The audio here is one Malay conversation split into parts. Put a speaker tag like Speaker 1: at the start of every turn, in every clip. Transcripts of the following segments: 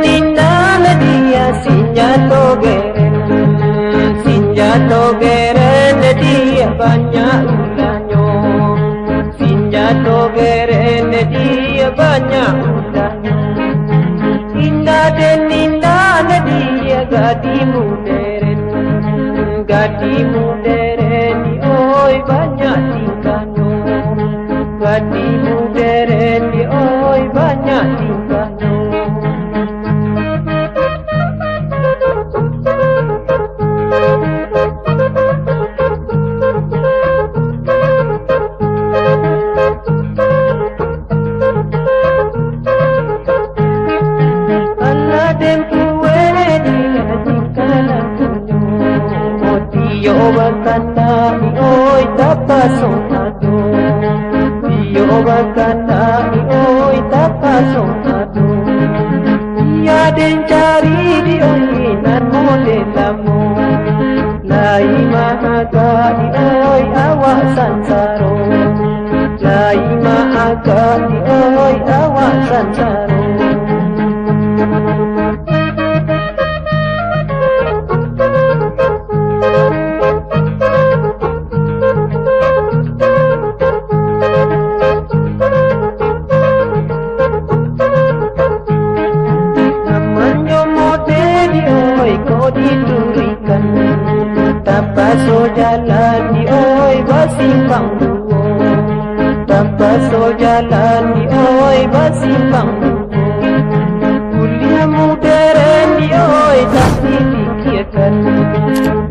Speaker 1: tinang dia Sinjato geren dia banyak ulahnya. Sinjato geren dia banyak ulahnya. Indah dan indah dia gadi modern oi banyak tingkahnya. Gadi modern oi banyak tingkahnya. Bakana ni oi tapasonado. Dio bakana ni oi tapasonado. Ia den cari di oi nan modelamu. Lai mahaga di oi awak sansaro. Lai mahaga di oi awak sansaro. Diturikan tanpa so jalan di oi basimpang duo. Tanpa so jalan di oi basimpang duo. Kuliah modern di oi tak dipikirkan.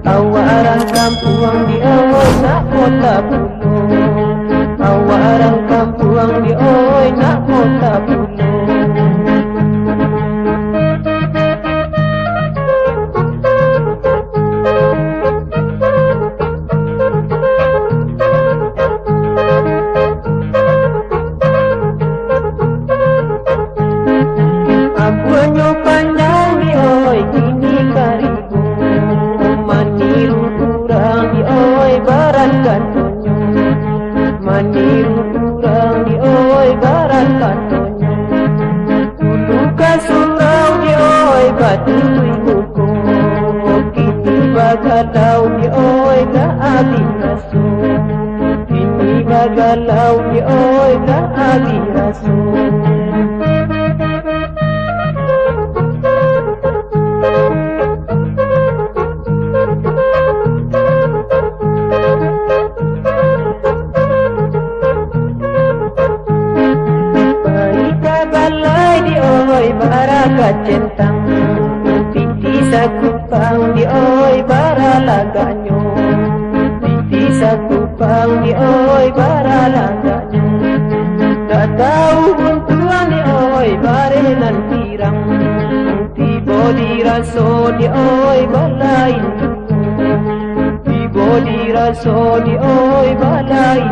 Speaker 1: Awak orang kampung di oi nak kota pulau. Awak orang kampung di oi nak kota pulau. Panjang di oi kini karibu. Maniru kurang di oi barat kantonyo. Maniru kurang di oi barat kantonyo. Luka surau di oi batu ibuku. Kini bagalau di oi ga abis rasu. Kini bagalau di oi ga abis rasu. Barakat centang Titi sakupang di oi baralaganyo. Titi sakupang di oi baralaganyo. Tak tahu buntuan di oi barenan pirang. Tibo diraso di oi balain. Tibo diraso di oi balain.